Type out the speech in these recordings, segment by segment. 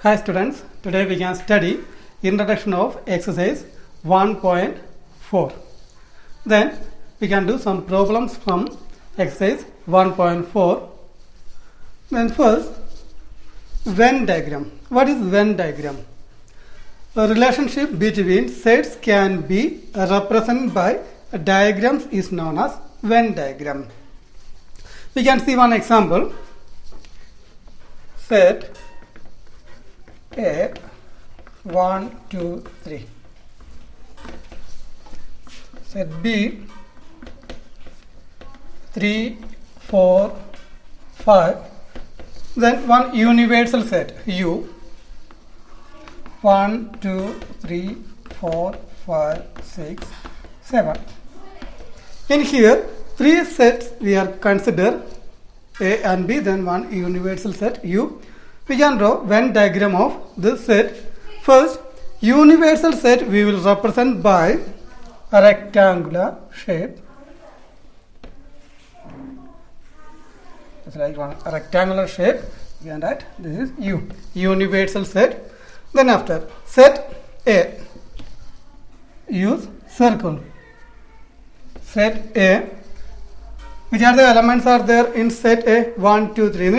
Hi students, today we can study introduction of exercise 1.4. Then we can do some problems from exercise 1.4. Then first, Venn diagram. What is Venn diagram? A relationship between sets can be represented by diagrams is known as Venn diagram. We can see one example. Set A 1, 2, 3. Set B 3, 4, 5. Then one universal set U 1, 2, 3, 4, 5, 6, 7. In here, three sets we are consider A and B, then one universal set U. We can draw Venn diagram of this set. First, universal set we will represent by a rectangular shape. It's like one rectangular shape. We can write this is U, universal set. Then after set A, use circle. Set A. Which are the elements are there in set A? 1, 2, 3.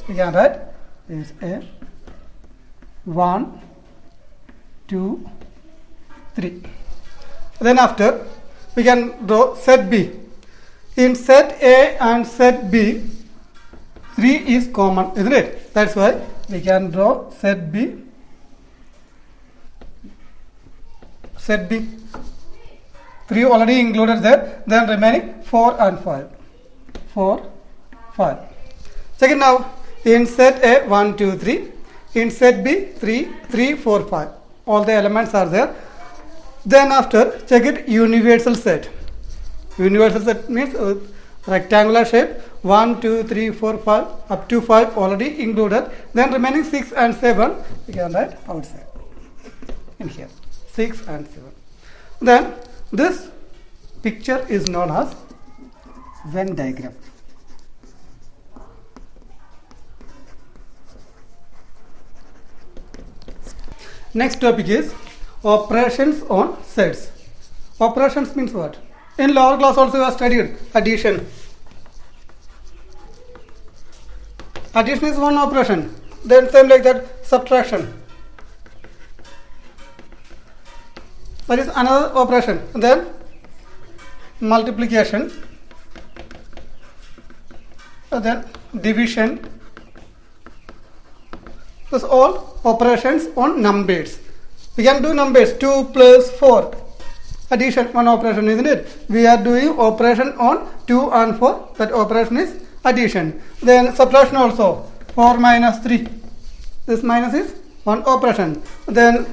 We can write is A 1, 2, 3. Then after we can draw set B. In set A and set B, 3 is common, isn't it? That's why we can draw set B. Set B. 3 already included there. Then remaining 4 and 5. 4, 5. Check it now. In set A 1, 2, 3. In set B 3, 3, 4, 5. All the elements are there. Then after check it universal set. Universal set means rectangular shape 1, 2, 3, 4, 5 up to 5 already included. Then remaining 6 and 7 we can write outside in here 6 and 7. Then this picture is known as Venn diagram. Next topic is operations on sets. Operations means what? In lower class also we have studied addition. Addition is one operation. Then same like that subtraction. That is another operation. Then multiplication. Then division. Those all operations on numbers. We can do numbers 2 plus 4. Addition, one operation, isn't it? We are doing operation on 2 and 4. That operation is addition. Then subtraction also. 4 minus 3. This minus is one operation. Then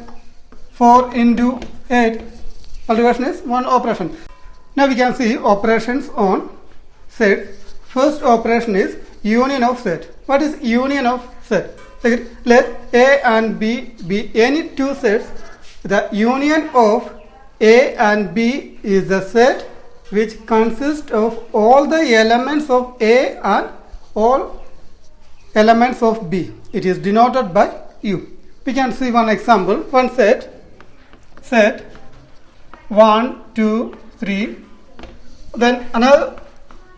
4 into 8. Multiplication is one operation. Now we can see operations on set. First operation is union of set. What is union of set? Let A and B be any two sets. The union of A and B is the set which consists of all the elements of A and all elements of B. It is denoted by U. We can see one example. One set 1, 2, 3. Then another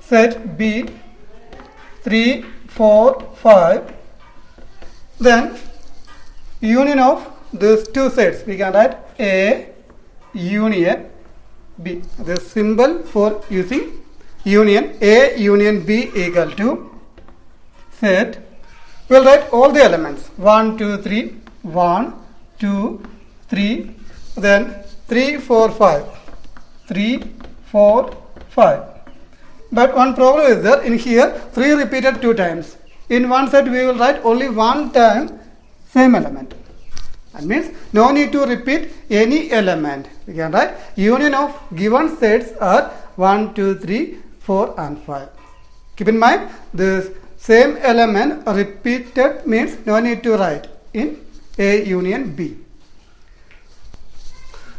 set B 3, 4, 5. Then union of these two sets we can write A union B. The symbol for using union A union B equal to set. We will write all the elements 1, 2, 3. 1, 2, 3. Then 3, 4, 5. 3, 4, 5. But one problem is there. In here 3 repeated 2 times. In one set we will write only one time same element. That means no need to repeat any element. We can write union of given sets are 1, 2, 3, 4 and 5. Keep in mind this same element repeated means no need to write in A union B.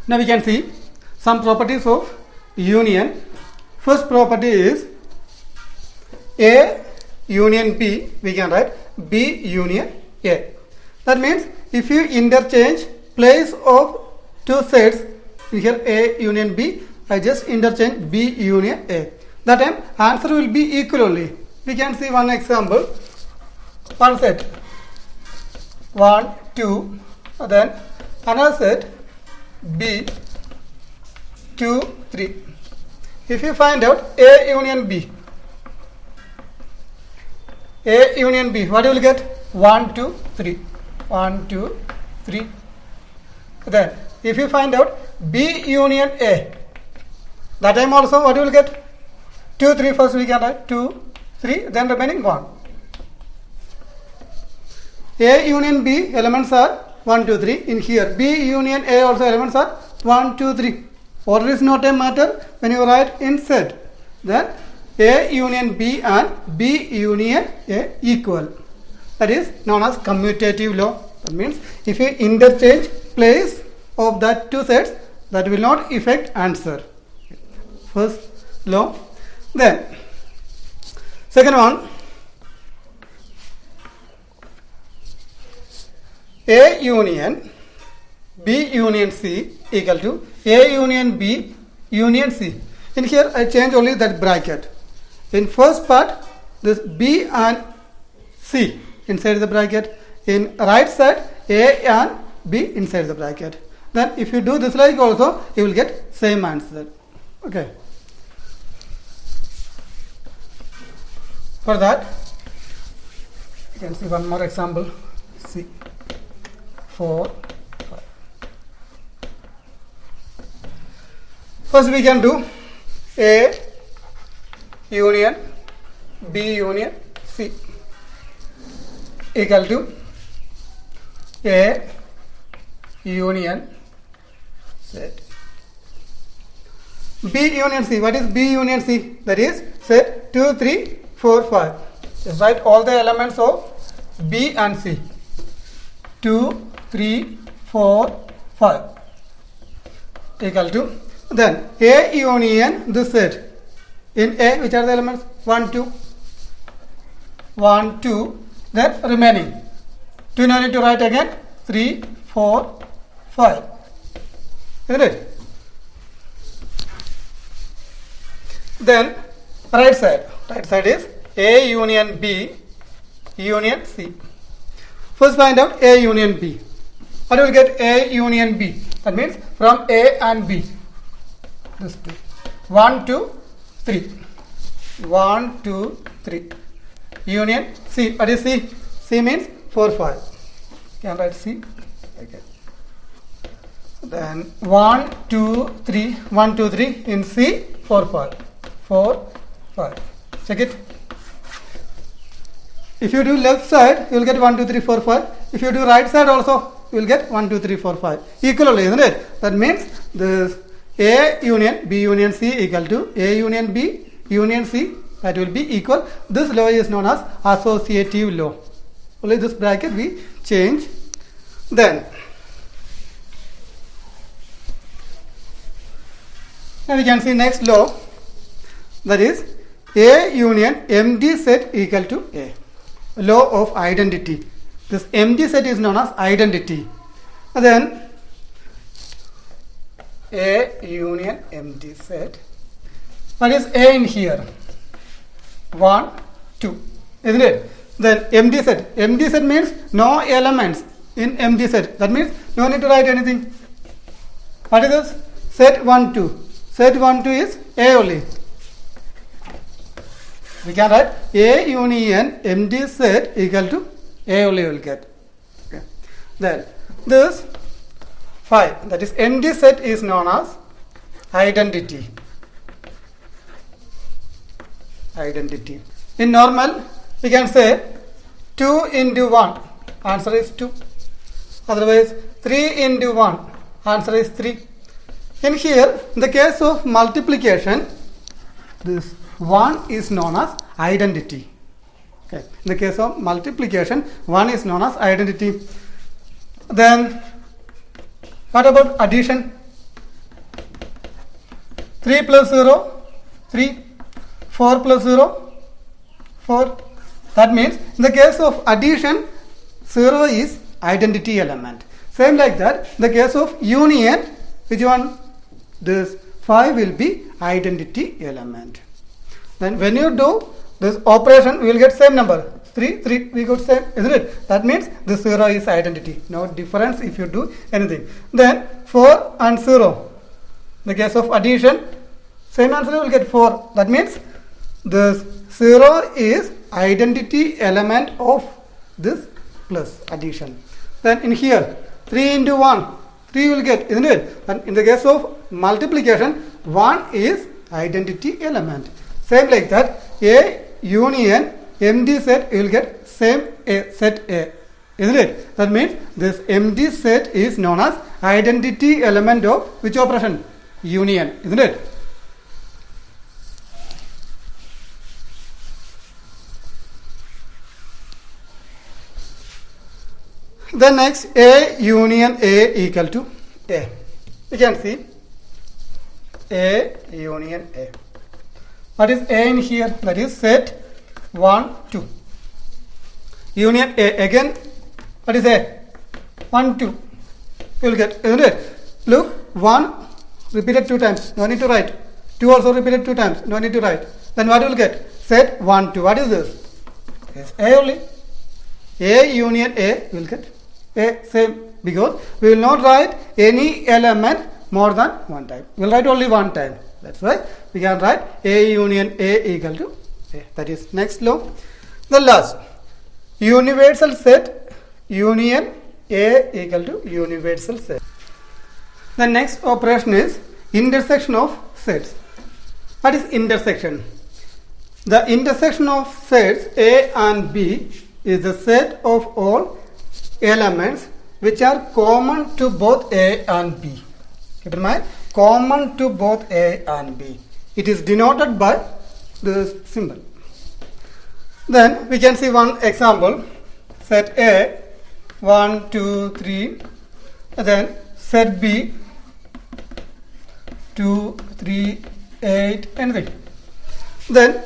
Now we can see some properties of union. First property is A union B, we can write B union A. That means if you interchange place of two sets, here A union B, I just interchange B union A. That time answer will be equal only. We can see one example. One set 1, 2, then another set B 2, 3. If you find out A union B, A union B, what you will get? 1, 2, 3. 1, 2, 3. Then if you find out B union A, that time also what you will get? 2, 3. First we can write 2, 3, then remaining 1. A union B elements are 1, 2, 3. In here B union A also elements are 1, 2, 3. Order is not a matter when you write in set. Then A union B and B union A equal. That is known as commutative law. That means if you interchange place of that two sets, that will not affect answer. First law. Then second one, A union B union C equal to A union B union C. In here I change only that bracket. In first part, this B and C inside the bracket. In right side, A and B inside the bracket. Then if you do this like also, you will get same answer. Okay. For that, you can see one more example. C 4, 5. First we can do A union B union C equal to A union set B union C. What is B union C? That is set 2, 3, 4, 5. Just write all the elements of B and C. 2, 3, 4, 5 equal to, then A union this set. In A, which are the elements? 1, 2. 1, 2. Then remaining. 2 no need to write again. 3, 4, 5. Isn't it? Then right side. Right side is A union B union C. First find out A union B. What do we get? A union B. That means from A and B. This two. 1, 2, 3. 1, 2, 3. Union C. What is C? C means 4, 5. Can write C. Okay. Then 1, 2, 3. 1, 2, 3 in C. 4, 5. 4, 5. Check it. If you do left side, you will get 1, 2, 3, 4, 5. If you do right side also, you will get 1, 2, 3, 4, 5. Equally, isn't it? That means this A union B union C equal to A union B union C. That will be equal. This law is known as associative law. Only this bracket we change. Then now we can see next law. That is A union MD set equal to A. Law of identity. This MD set is known as identity. And then A union MD set. What is A in here? 1, 2. Isn't it? Then MD set. MD set means no elements in MD set. That means no need to write anything. What is this? Set 1, 2. Set 1, 2 is A only. We can write A union MD set equal to A only will get. Okay. Then this 5, that is MD set is known as identity. Identity. In normal, we can say 2 into 1, answer is 2. Otherwise, 3 into 1, answer is 3. In here, in the case of multiplication, this 1 is known as identity. Okay. In the case of multiplication, 1 is known as identity. Then, what about addition? 3 plus 0, 3. 4 plus 0, 4. That means in the case of addition, 0 is identity element. Same like that, the case of union, which one? This 5 will be identity element. Then when you do this operation, we will get same number. 3, we got same, isn't it? That means the 0 is identity. No difference if you do anything. Then 4 and 0. The case of addition, same answer you will get 4. That means this 0 is identity element of this plus addition. Then in here, 3 into 1, 3 will get, isn't it? And in the case of multiplication, 1 is identity element. Same like that, A union empty set, you will get same A, set A, isn't it? That means this empty set is known as identity element of which operation? Union, isn't it? Then next, A union A equal to A. You can see A union A. What is A in here? That is set 1, 2. Union A again. What is A? 1, 2. You will get, isn't it? Look, 1 repeated 2 times. No need to write. 2 also repeated 2 times. No need to write. Then what you will get? Set 1, 2. What is this? Yes, A only. A union A will get A same, because we will not write any element more than one time. We will write only one time. That's why we can write A union A equal to A. That is next law. The last, universal set union A equal to universal set. The next operation is intersection of sets. What is intersection? The intersection of sets A and B is the set of all elements which are common to both A and B. Keep in mind, common to both A and B. It is denoted by this symbol. Then we can see one example. Set A 1, 2, 3. Then set B 2, 3, 8, anything. Then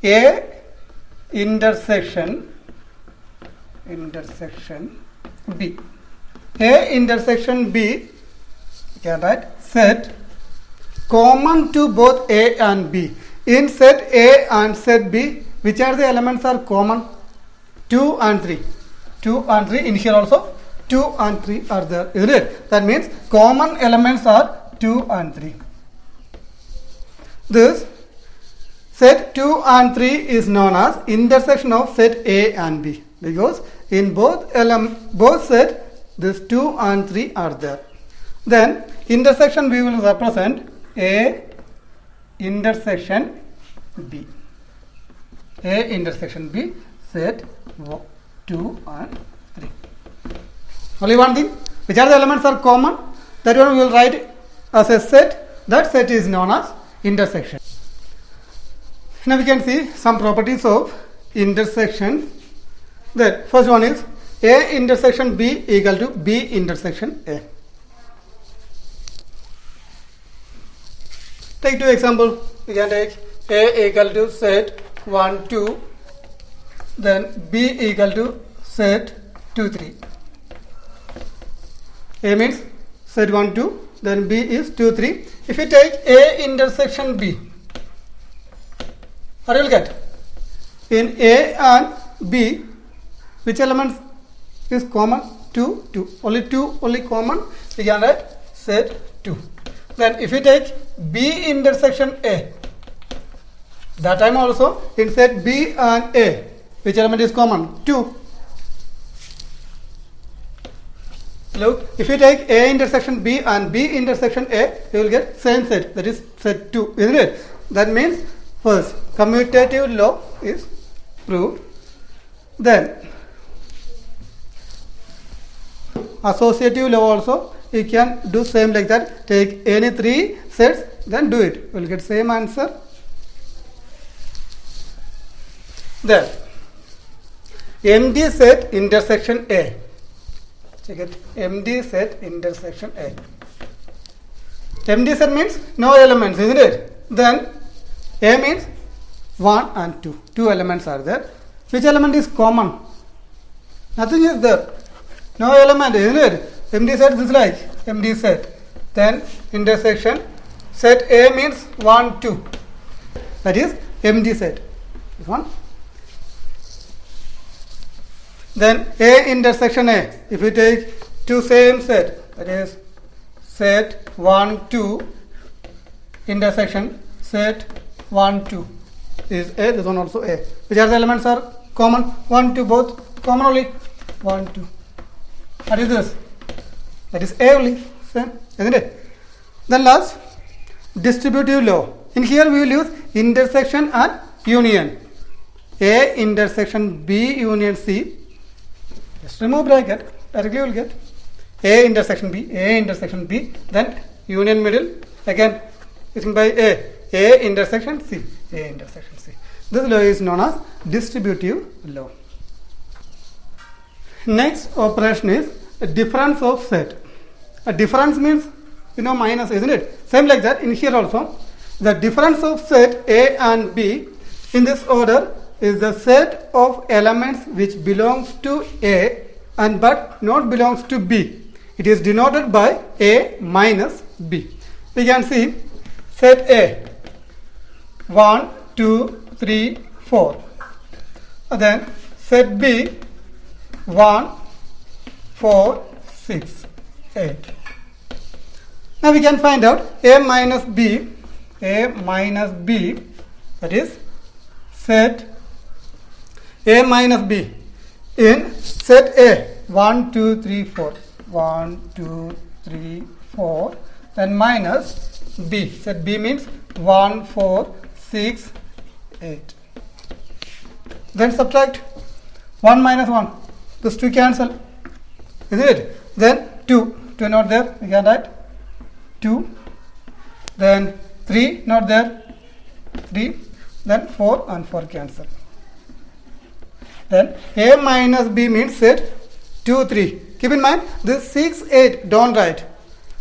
A intersection B. A intersection B, you can write set common to both A and B. In set A and set B, which are the elements are common? 2 and 3. 2 and 3. In here also 2 and 3 are there, isn't it? That means common elements are 2 and 3. This set 2 and 3 is known as intersection of set A and B, because in both set this 2 and 3 are there. Then intersection we will represent A intersection B. A intersection B, set 2 and 3. Only one thing, which are the elements are common, that one we will write as a set. That set is known as intersection. Now we can see some properties of intersection. The first one is A intersection B equal to B intersection A. Take two examples. We can take A equal to set 1, 2. Then B equal to set 2, 3. A means set 1, 2. Then B is 2, 3. If you take A intersection B, what you will get? In A and B, which elements is common? 2, 2. Only 2 only common. We can write set 2. Then if you take B intersection A, that time also in set B and A, which element is common? 2. Look, if you take A intersection B and B intersection A, you will get same set, that is set 2, isn't it? That means first commutative law is proved. Then associative law also you can do same like that. Take any 3 sets, then do it. You will get same answer. Then MD set intersection A. Check it. MD set intersection A. MD set means no elements, isn't it? Then A means 1 and 2. 2 elements are there. Which element is common? Nothing is there. No element, isn't it? Empty set is like empty set. Then intersection set A means 1, 2. That is empty set. This one. Then A intersection A. If we take two same set, that is set 1, 2 intersection set 1, 2 is A. This one also A. Which are the elements are common? 1, 2 both common only. 1, 2. What is this? That is A only. Same, isn't it? Then last, distributive law. In here we will use intersection and union. A intersection B union C. Just remove bracket. Directly you will get A intersection B. A intersection B. Then union middle. Again using by A intersection C. A intersection C. This law is known as distributive law. Next operation is a difference of set. A difference means minus, isn't it? Same like that in here also. The difference of set A and B in this order is the set of elements which belongs to A and but not belongs to B. It is denoted by A minus B. We can see set A 1, 2, 3, 4. Then set B 1, 4, 6, 8. Now we can find out A minus B, that is set A minus B in set A 1, 2, 3, 4. 1, 2, 3, 4. Then minus B. Set B means 1, 4, 6, 8. Then subtract 1 minus 1. Those two cancel. Isn't it? Then 2. 2 not there. We can write 2. Then 3 not there. 3. Then 4 and 4 cancel. Then A minus B means set 2, 3. Keep in mind this 6, 8 don't write.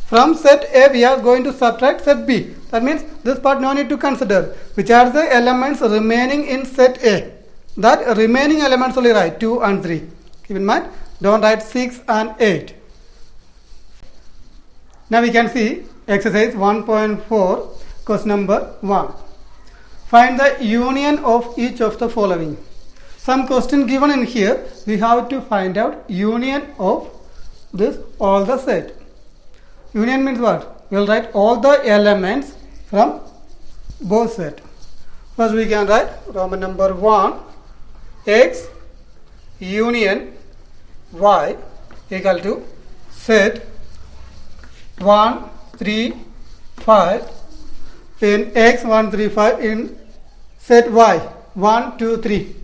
From set A we are going to subtract set B. That means this part no need to consider. Which are the elements remaining in set A? That remaining elements only write 2 and 3. Keep in mind don't write 6 and 8. Now we can see exercise 1.4 question number 1. Find the union of each of the following. Some question given in here, we have to find out union of this all the set. Union means what? We will write all the elements from both set. First we can write Roman number 1 x union y equal to set 1, 3, 5 in x 1, 3, 5 in set y 1, 2, 3.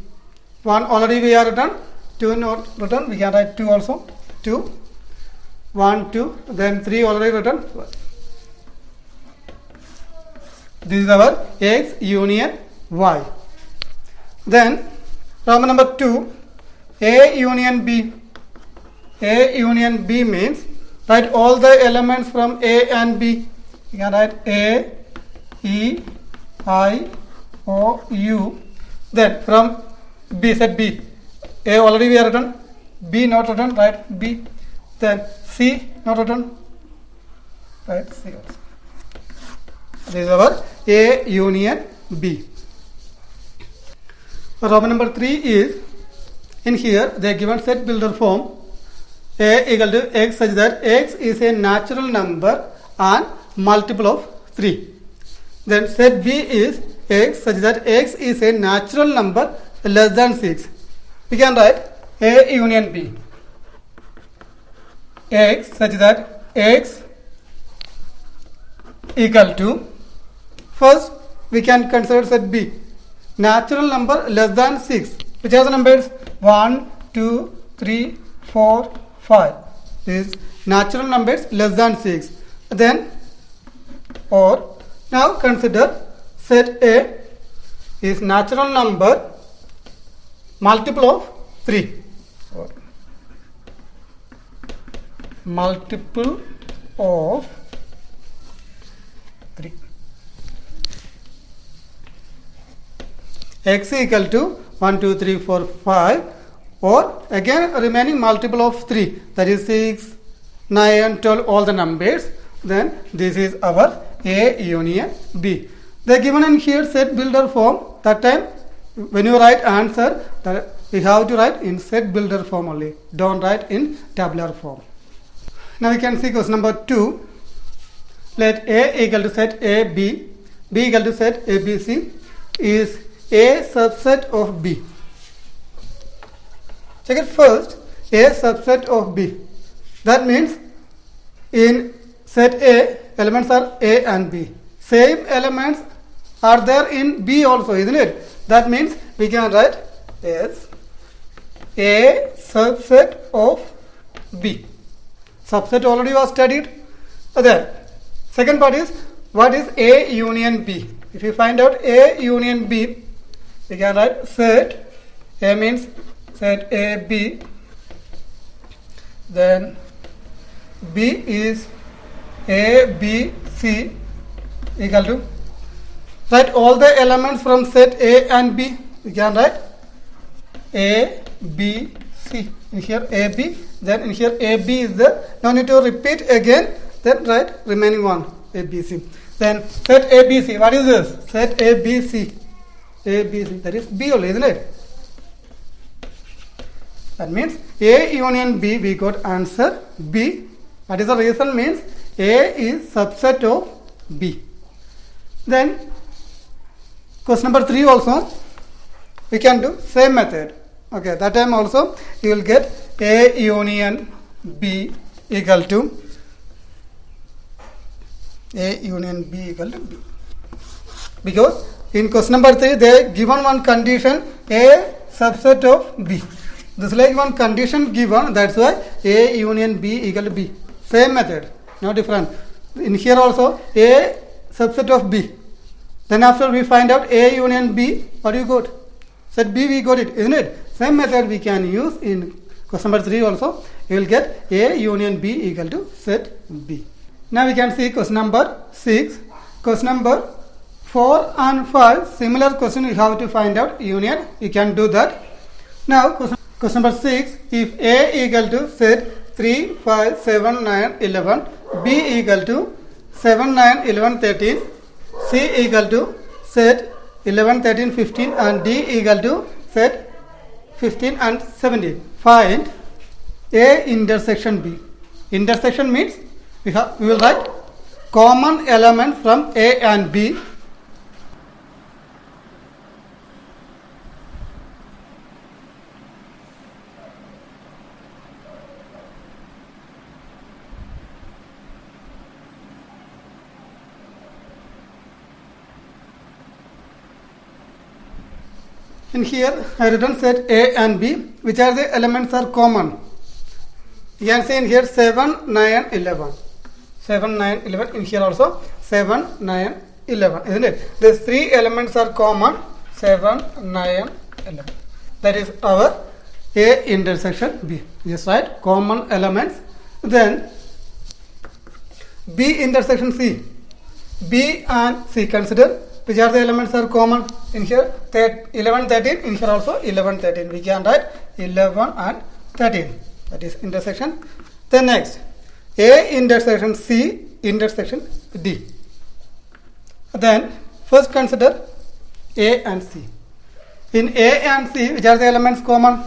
1 already we are written, 2 not written, we can write 2 also, 2, 1, 2, then 3 already written. This is our x union y. Then Roman number 2, A union B. A union B means write all the elements from A and B. You can write A, E, I, O, U. Then from B, set B. A already we are written, B not written, write B. Then C not written, write C also. This is our A union B. Roman number 3 is, in here they are given set builder form A equal to x such that x is a natural number and multiple of 3. Then set B is x such that x is a natural number less than 6. We can write A union B. X such that x equal to, first we can consider set B. Natural number less than 6. Which are the numbers? 1, 2, 3, 4, 5. These natural numbers less than 6. Then, or now consider set A is natural number multiple of 3. Or multiple of 3. X equal to 1, 2, 3, 4, 5 or again remaining multiple of 3, that is 6, 9, 12, all the numbers, then this is our A union B. They are given in here set builder form. That time when you write answer, we have to write in set builder form only. Don't write in tabular form. Now we can see question number 2. Let A equal to set A B, B equal to set A B C is A subset of B. Check it first. A subset of B. That means in set A, elements are A and B. Same elements are there in B also, isn't it? That means we can write as A subset of B. Subset already was studied. Then second part is, what is A union B? If you find out A union B, we can write set A means set A B, then B is A B C equal to, write all the elements from set A and B. We can write A B C. In here A B, then in here A B is there. No need to repeat again. Then write remaining one A B C. Then set A B C. What is this? Set A B C. A B C. That is B only, isn't it? That means A union B, we got answer B. What is the reason? Means A is subset of B. Then question number 3 also we can do same method. Okay, that time also you will get A union B equal to A union B equal to B. Because in question number 3 they given one condition A subset of B. This is like one condition given, that's why A union B equal to B. Same method, no different. In here also A subset of B. Then after we find out A union B, what do you got? Set B we got it, isn't it? Same method we can use in question number 3 also. You will get A union B equal to set B. Now we can see question number 6. Question number 4 and 5, similar question we have to find out union. You can do that. Now question number 6, if A equal to set 3, 5, 7, 9, 11, B equal to 7, 9, 11, 13, C equal to set 11, 13, 15 and D equal to set 15 and 17. Find A intersection B. Intersection means we will write common element from A and B. In here I written set A and B, which are the elements are common. You can see in here 7, 9, 11. 7, 9, 11. In here also 7, 9, 11. Isn't it? These 3 elements are common. 7, 9, 11. That is our A intersection B. Just write common elements. Then B intersection C. B and C, consider which are the elements are common. In here 11, 13. In here also 11, 13. We can write 11 and 13. That is intersection. Then next A intersection C intersection D. Then first consider A and C. In A and C, which are the elements common?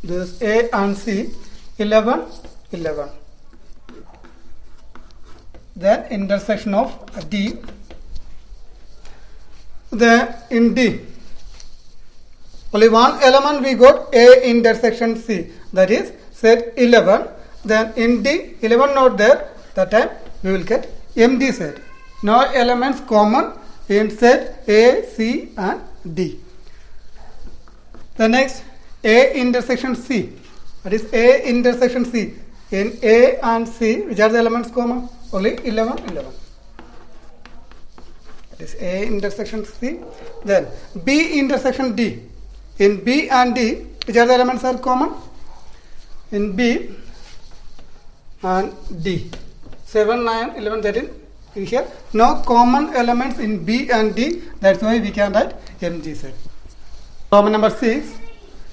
This A and C, 11, 11. Then intersection of D. Then in D, only one element we got A intersection C, that is set 11. Then in D, 11 not there, that time we will get empty set. No elements common in set A, C and D. The next A intersection C, that is A intersection C. In A and C, which are the elements common? Only 11, 11. That is A intersection C. Then B intersection D. In B and D, which are the elements are common? In B and D, 7, 9, 11, 13. In here, no common elements in B and D. That's why we can write MG set. Problem number 6.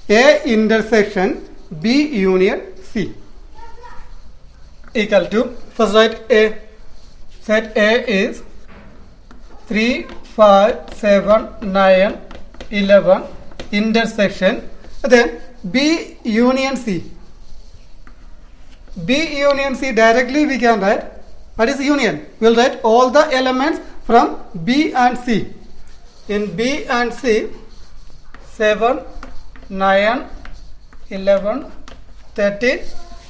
A intersection B union C equal to, first write A. Set A is 3, 5, 7, 9, 11 intersection, then B union C. B union C directly we can write. What is union? We will write all the elements from B and C. In B and C, 7, 9, 11, 13,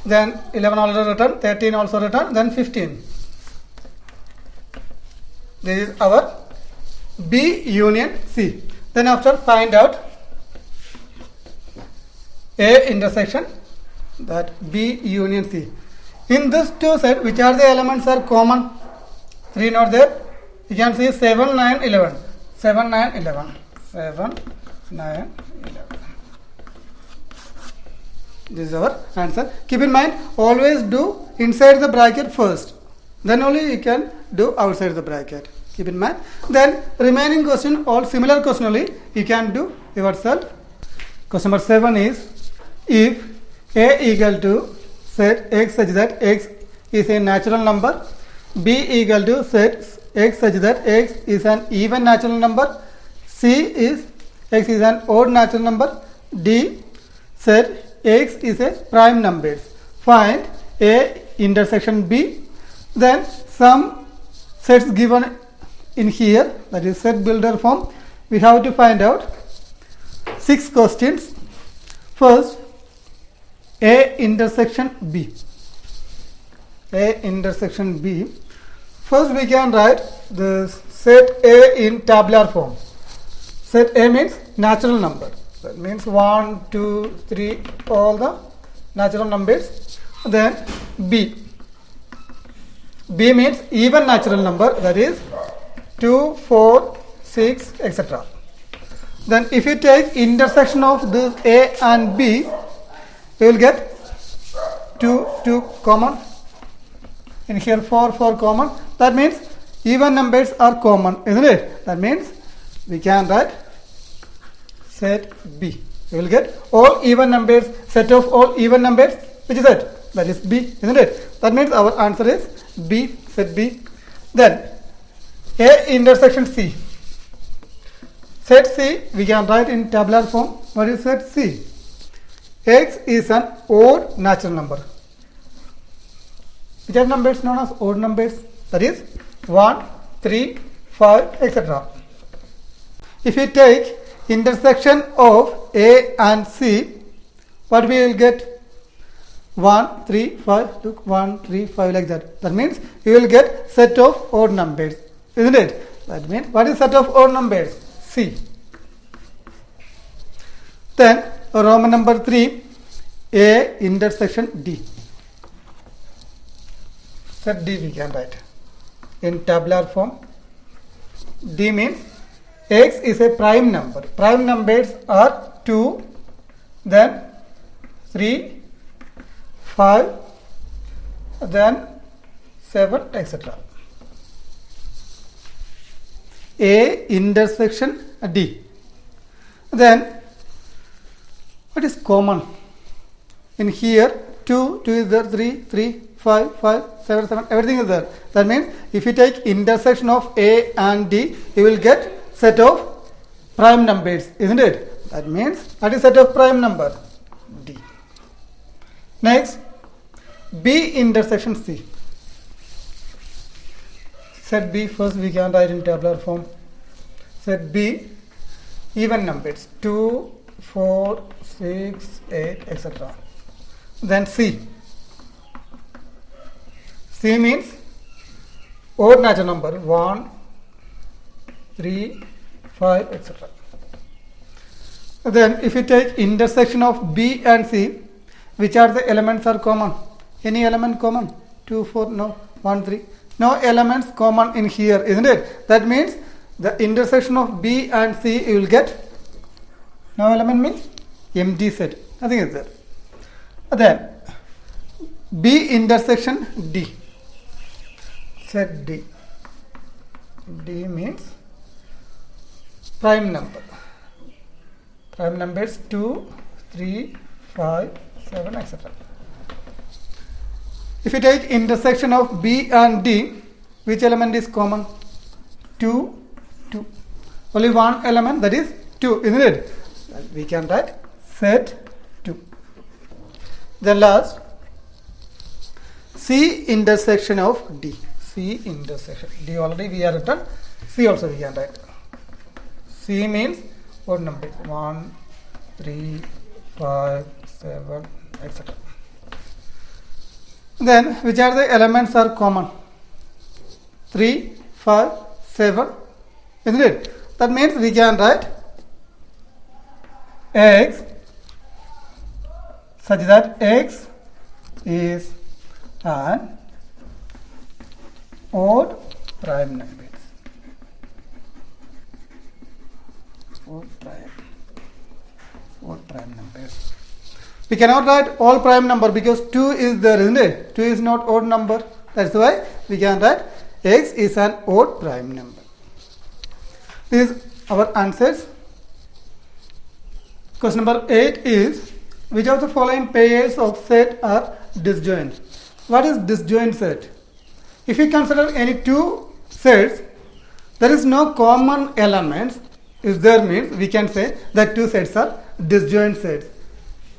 then 11 also written, 13 also written, then 15. This is our B union C. Then after find out A intersection, that B union C. In this two set, which are the elements are common? 3 not there. You can see 7, 9, 11. 7, 9, 11. 7, 9, 11. This is our answer. Keep in mind, always do inside the bracket first. Then only you can do outside the bracket. Keep in mind. Then remaining question, all similar question only, you can do yourself. Question number 7 is, if A equal to set x such that x is a natural number, B equal to set x such that x is an even natural number, C is x is an odd natural number, D set x is a prime number. Find A intersection B. Then some sets given in here, that is set builder form. We have to find out 6 questions. First, A intersection B. A intersection B. First we can write the set A in tabular form. Set A means natural number. That means 1, 2, 3, all the natural numbers. Then B. B means even natural number, that is 2, 4, 6, etc. Then if you take intersection of this A and B, you will get 2 common. In here 4 common. That means even numbers are common, isn't it? That means we can write set B. You will get all even numbers, set of all even numbers. Which is it? That is B, isn't it? That means our answer is B, set B. Then A intersection C. Set C we can write in tabular form. What is set C? X is an odd natural number. Which are numbers known as odd numbers? That is 1, 3, 5, etc. If you take intersection of A and C, what we will get? 1, 3, 5, look, 1, 3, 5 like that. That means you will get set of odd numbers, isn't it? That means what is set of odd numbers? C. Then Roman number 3, A intersection D. Set D we can write in tabular form. D means X is a prime number. Prime numbers are 2, then 3, 5, then 7, etc. A intersection D. Then what is common? In here 2 is there, 3, 5, 7, everything is there. That means if you take intersection of A and D, you will get set of prime numbers, isn't it? That means what is set of prime number? D. Next, B intersection C. Set B first we can write in tabular form. Set B even numbers 2, 4, 6, 8, etc. Then C. C means odd natural number 1, 3, 5, etc. Then if you take intersection of B and C, which are the elements are common? Any element common? 2, 4, no. 1, 3. No elements common in here, isn't it? That means the intersection of B and C you will get no element means empty set. Nothing is there. Then B intersection D. Set D. D means prime number. Prime numbers 2, 3, 5, 7, etc. If you take intersection of B and D, which element is common? 2, 2. Only one element, that is 2, isn't it? We can write set 2. Then last, C intersection of D. C intersection. D already we have written. C also we can write. C means odd number 1, 3, 5, 7, etc. Then which are the elements are common? 3, 5, 7, isn't it? That means we can write X such that X is an odd prime number. Odd prime numbers. We cannot write all prime number because 2 is there, isn't it? 2 is not odd number. That's why we can write X is an odd prime number. These are our answers. Question number 8 is, which of the following pairs of set are disjoint? What is disjoint set? If we consider any two sets, there is no common elements. Is there means we can say that two sets are disjoint sets.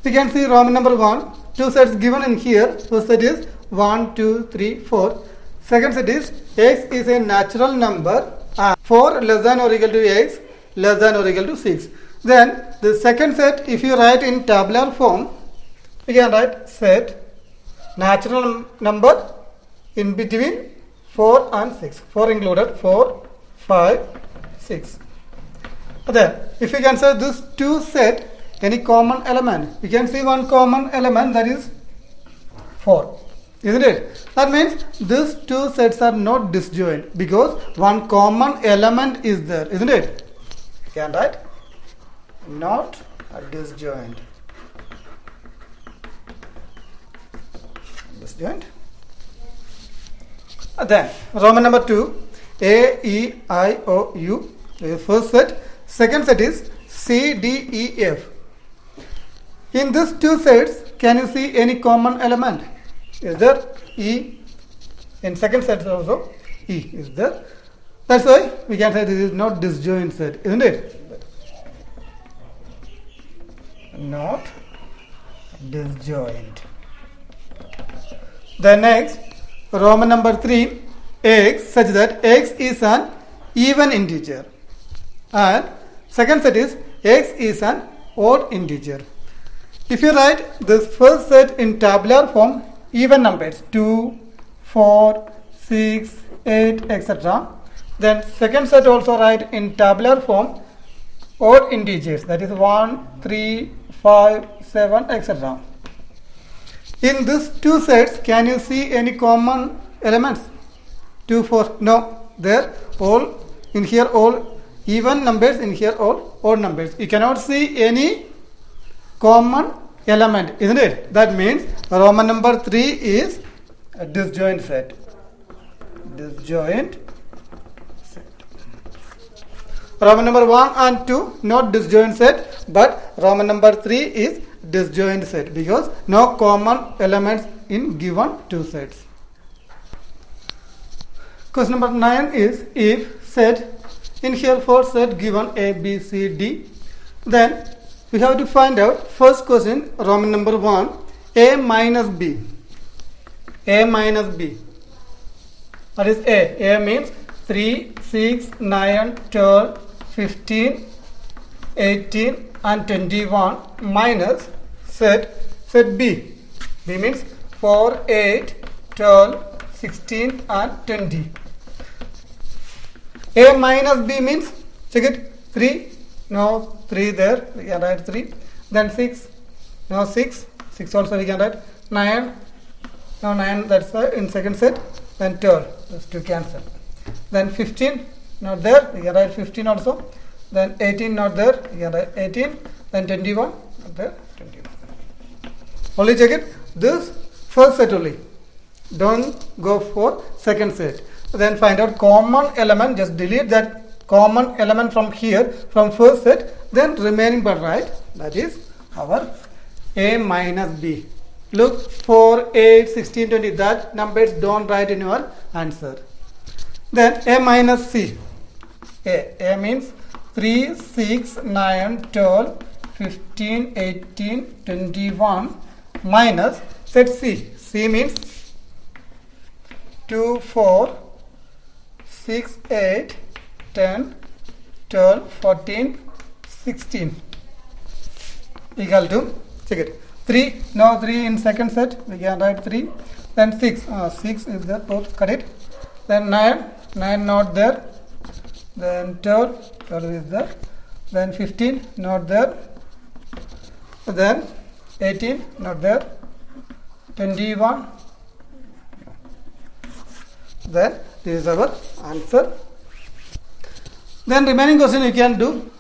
We can see Roman number 1, two sets given in here. First set is 1, 2, 3, 4. Second set is X is a natural number and 4 less than or equal to X less than or equal to 6. Then the second set, if you write in tabular form, we can write set natural number in between 4 and 6. 4 included, 4, 5, 6. Then if we consider this two set, any common element, we can see one common element, that is 4, isn't it? That means these two sets are not disjoint because one common element is there, isn't it? We can write not a disjoint. Disjoint. Then Roman number 2, A, E, I, O, U. The first set. Second set is C, D, E, F. In these two sets, can you see any common element? Is there E? In second set also E is there. That's why we can say this is not disjoint set, isn't it? Not disjoint. The next, Roman number 3, X, such that X is an even integer. And second set is X is an odd integer. If you write this first set in tabular form, even numbers 2, 4, 6, 8, etc. Then second set also write in tabular form odd integers, that is 1, 3, 5, 7, etc. In these two sets, can you see any common elements? 2, 4, no. There all in here all even numbers, in here all odd numbers. You cannot see any common element, isn't it? That means Roman number 3 is a disjoint set. Disjoint set. Roman number 1 and 2 not disjoint set, but Roman number 3 is disjoint set because no common elements in given two sets. Question number 9 is, if set in here for set given A, B, C, D, then we have to find out first question, Roman number 1, A minus B. A minus B. What is A? A means 3, 6, 9, 12, 15, 18 and 21 minus set B. B means 4, 8, 12, 16 and 20. A minus B means, check it, 3, no 3 there, we can write 3, then 6, no 6 also we can write, 9, no 9, that's in second set, then 12, those two cancel, then 15, not there, we can write 15 also, then 18 not there, we can write 18, then 21, not there, 21. Only check it, this first set only, don't go for second set. Then find out common element, just delete that common element from here, from first set, then remaining part write, that is our A minus B. Look, 4, 8, 16, 20. That numbers don't write in your answer. Then A minus C. A means 3, 6, 9, 12, 15, 18, 21 minus set C. C means 2, 4, 6, 8, 10, 12, 14, 16 equal to, check it, 3, no 3 in second set, we can write 3, then 6, 6 is there, both cut it, then 9, 9 not there, then 12, 12 is there, then 15 not there, then 18 not there, 21, then this is our answer. Then remaining question you can do.